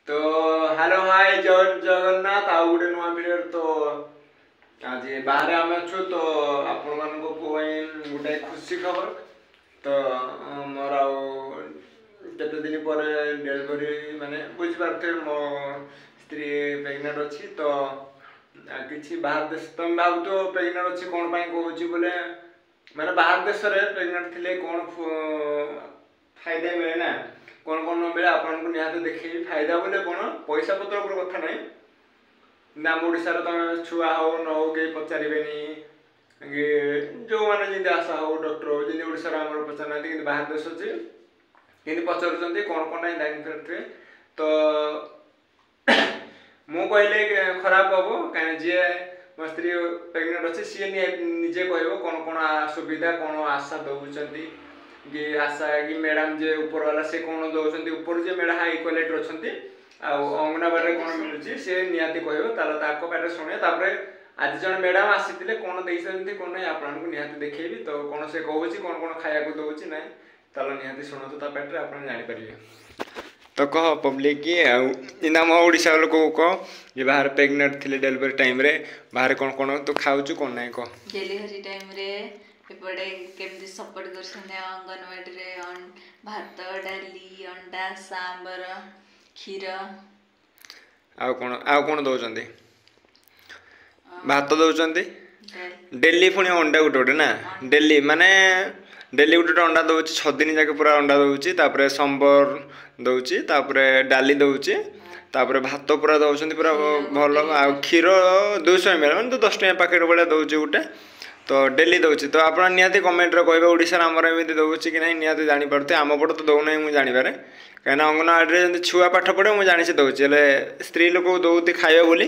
तो hello hi जय जगन्नाथ आउ गोटे नुआ भिडियो तो आज बाहर आम अच्छु तो आपण मान गोटे खुशी खबर तो मोर आते दिन पर डेलीवरी माने बुझीपारे मो स्त्री प्रेग्नेंट अच्छी तो किसी बाहर देश तुम भाव तो प्रेग्नेंट अच्छी कौन कहूँ बोले माने बाहर देश में प्रेग्नेंट थे कौन फायदा मिले ना कौन कौन न मिले आपको निहत देखे फायदा बोले कौन पैसा पत्र ऊपर कथा ना आम ओडार तुम छुआ हो न हो कहीं पचारे जो मैंने जमी आशा हो डॉक्टर हो जमी ओडार आम पचार कि बाहर देश अच्छे कि पचार कौन कौन ना जानते तो मु कहले खराब हम कहीं जी मो स्त्री प्रेग्नेंट अच्छे सी निजे कह कौन कौन सुविधा कौन आशा दौरान कि आशा कि मैडम जे ऊपर वाला से कौन दौरान ऊपर जे मैडम हाई क्वालिटी अच्छा अंगनवाड़ी कौन मिलूँ सी निहाती कह पाटे शुणे आज जन मैडम आसी कौन देते कौन ना आपको निहाती देखी तो कौन से कहूँ कौन कौन खाया दौर ना ताल निहाती शुणु पाटे आप जानीपारे तो कह पब्लिक की आम ओडिशा लोक कह जे बाहर प्रेग्नेंट थे डेलीवरी टाइम रे बाहर कौन कौन तो खाऊ कौन ना कह डेलीवरी टाइम रे एपटे केमती सपोर्ट कर अंगनवाड़ी भात डाली अंडा सांबर क्षीर आउ कौन दौरान भात दौरान डेली पुणी अंडा गोटे गोटे ना डेली माने डेली गोटे अंडा दौर 6 दिन जाके पूरा अंडा दौर संबर दौर डाली दौर भात पूरा दौरान पूरा भल आ क्षीर 200 ml मैंने तो 10 टଙ୍କା पैकेट भाया दौर गोटे तो डेली दौर तो आप निहाती कमेंट कहे ओडार आमर एमती दौर कि नहीं निहाती जानीपारे आम पटे तो दौना मुझे जानवर कहीं अंगनवाड़ी छुआ पाठ पढ़े मुझे जानी से दौर स्त्री लोक दौती खाए बोली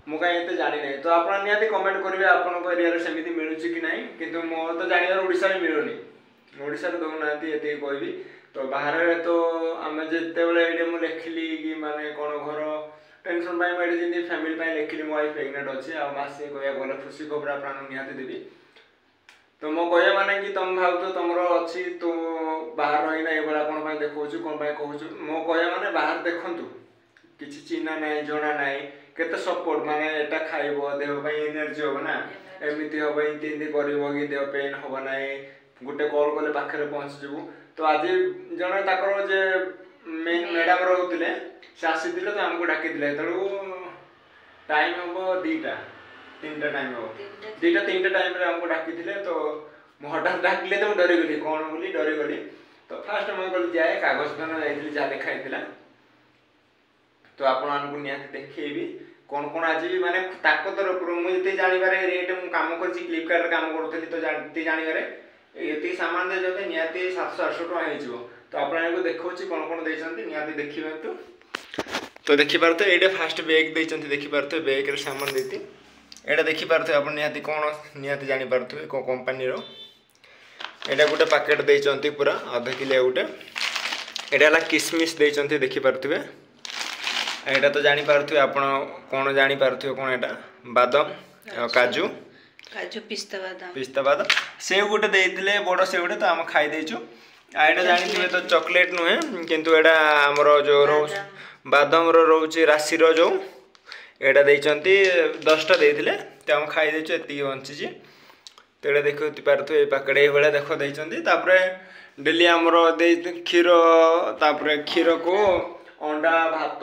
मुझे कहीं जानी ना तो आप निहाती कमेंट करेंगे आपन एरिया सेमती मिलूँ कि ना कि मोर तो जानवर ओडिशा में मिलूनी ओडिशा दौना ये कहबी तो बाहर तो आम जिते बड़े मुझे लिखिली कि माने कौन घर टेंशन मुझे जमी फैमिली लिखिली मो वाइफ प्रेग्नेंट अच्छी आसे कह गला खुशी खबर आप निहाती देवी तो मो कह माने कि तुम भाव तो तुम अच्छी तू बाहर रहीना ये कौन देखा कौन कहूँ मो कह माने बाहर देखु किसी चिन्हा ना जना ना केते सपोर्ट माने एटा खाइब देह एनर्जी हम ना एमती हम इमती कर देह पेन हम ना गोटे कॉल कले पाखे पहुँच जीवु तो आज जड़े तक जे मेन मैडम रोते से आसी तो आमको डाकी टाइम हम 2टा 3टा टाइम हम 2टा 3टा टाइम आमको डाकी तो हठात डाकिले तो डरीगली कौन बोली डरीगली तो फास्ट मुझे कहली जाए कागज पेन जाइए जहाँ लिखाई तो आपको निहाती देखी कौन कौन आज माने ताक तरफ मुझे जानवर रेट मुझे कम कर फ्लिपकार्ट काम करी तो जानवर ये सामान दे निहाती 700-800 टଙ୍କା हो तो आपको देखा कौन कौन देते निहाती देखिए तो देखिपारे ये फास्ट बैग देते देखिपारे बैग रे सामान देती यहाँ देखिपारे आप निहाती कौन निहाती जानीपारे कौन कंपनी यहाँ गोटे पैकेट देते पूरा आधा किलो गोटे यहाँ किसमिश देते देखिपारे यहाँ तो जानीपारे आप कौन जानीपारे कौन यहाँ बादाम काजू काजू पिस्ता बादाम सेव गोटे देते बड़ सेव गोटे तो आम खाई देचु यहाँ जानी तो चॉकलेट नुहे किंतु यहाँ आमर जो रो बादाम रोचे राशि जो यहाँ देते 10टा देते तो आम खाई देचु ये बंची तो यहाँ देखी पारे ये पैकेट ये देख देते डेली आमर क्षीर क्षीर को अंडा भात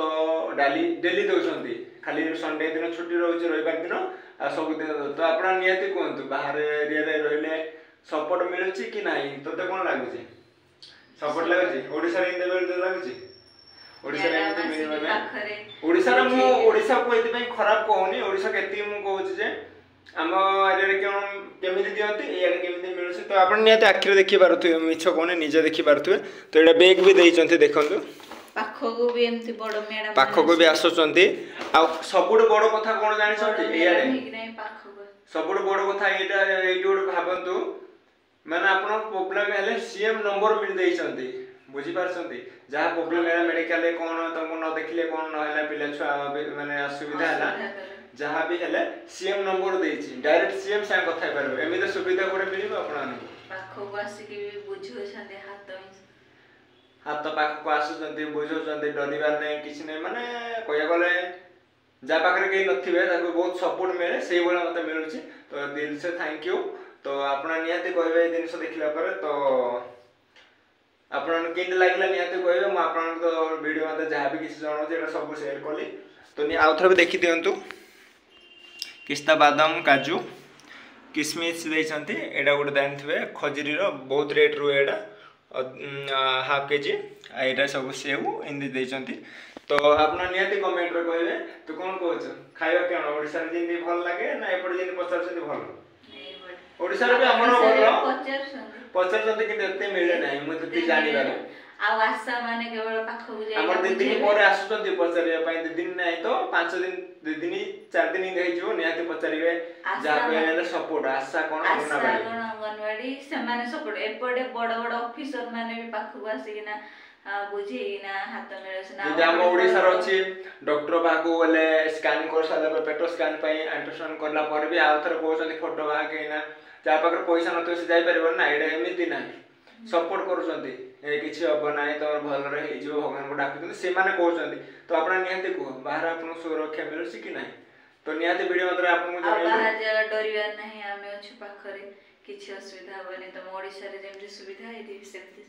डाली डेली दौरान खाली संडे दिन छुट्टी रोचे रविवार दिन आ सब दिन तो आप निहाती कहतु बाहर एरिया रही सपोर्ट मिलूँ कि ना तोते कौन लगुच सपोर्ट लगुच ओडिशा लगुच ओडिशा ओडिशा को ये खराब कहूनी ओडिशा के मुझे जे आम एरिया केमी दिखती ये केमी मिलूँ तो आप निहाती आखिर देखिपारे मिछ कहने निजे देखिपारे तो यहाँ बैग भी देते देखु पाखक भी आसुँच सब बड़ कथा कौन जानी सब बड़ कथा ये गोटे भावतु मैंने आप प्रोब्लेम है सीएम नंबर मिल देते बुझीपार जहाँ प्रोब्लेम है मेडिकल कौन तुमको न देखिले कौन ना पिला छुआ मैंने असुविधा है जहाँ भी है सीएम नंबर देती डायरेक्ट सीएम साथ कथा पारे एमती सुविधा गोटे मिल हाथ पाखक आसुचंती बुझाउचंती डरिबार नहीं किसी नहीं माने कहया गले जा पाखरे कहीं नथिबे ताको बहुत सपोर्ट मिले सेही भला मते मिलुची तो दिल से थैंक यू तो आपना निहाती कहबे जिनस देखला पर तो आपन केन लागला निहाती कहबे म आपन तो वीडियो मते जहा भी किसी जणो जेटा सब शेयर कली तो नि आउ थरे भी देखि दियंतु किस्ता बादाम काजू किसमिस देइछंती एडा गुड जानथिबे खजरी रो बहुत रेट रो एडा हाफ केजी एटा सब सेव इंदी देइछंती तो आपना निहाती कमेंट रे कहबे तू कोन कहछ खाइबा केन ओडिसा रे जिंदी भल लागे ना एपड जिंदी पचारछंती भल ओडिसा रे भी हमरो भल पचारछंती कि एते मिले नाही म तो जानि बारे आ आशा माने केवल पाखो जाय हमर दिन ପରେ ଆସୁଛନ୍ତି ପଚାରିବା ପାଇଁ ଦି ଦିନ ନାହିଁ ତ 5 ଦିନ 2 ଦିନ 4 ଦିନ ହେଇଯିବ ନିହାତି ପଚାରିବେ ଯାହା କହିଲେ ସପୋର୍ଟ ଆଶା କୋନ ଅଙ୍ଗନବାଡି ସେମାନେ ସପୋର୍ଟ ଏପଟେ ବଡ ବଡ ଅଫିସର ମାନେ ବି ପାଖକୁ ଆସିକିନା ବୁଝିକିନା ହାତ ମିଳୁଛିନା ଯଦି ଆମ ଓଡିଶାର ଅଛି ଡକ୍ଟର ପାଖକୁ ଗଲେ ସ୍କାନ କରି ସାରିଲା ପରେ ପେଟ ସ୍କାନ ପାଇଁ ଅଲ୍ଟ୍ରାସାଉଣ୍ଡ କରଲା ପରେ ବି ଆଉ ଥରେ କହୁଛନ୍ତି ଫଟୋ ବାହାକେଇନା ଯାହା ପାଖରେ ପଇସା ନଥିବ ସେ ଯାଇ ପାରିବ ନା ଏଇଟା ଏମିତି ନାହିଁ सपोर्ट करूछंती ए किछि अब नाही तो भल रे हे जो भगवान को डाकुछंती से माने कहउछंती तो आपन निहाती को बाहर आपन सुरक्षा मिलुछि कि नाही तो निहाती वीडियो मतलब आपन को जने बाहर जगह डरिया नाही आमे अछि पाखरे किछि असुविधा होबनी तो ओडिसा रे जेमति सुविधा हेति सेमति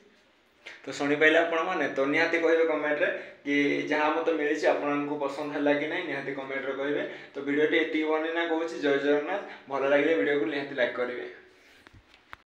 तो सुनी पाइले आपण माने तो निहाती कहबे कमेंट रे कि जहां मते मिलिछि आपन को पसंद हला कि नाही निहाती कमेंट रे कहबे तो वीडियो टी एति बने ना कहउछि जय जगन्नाथ भलो लागिले वीडियो को निहाती लाइक करिवे।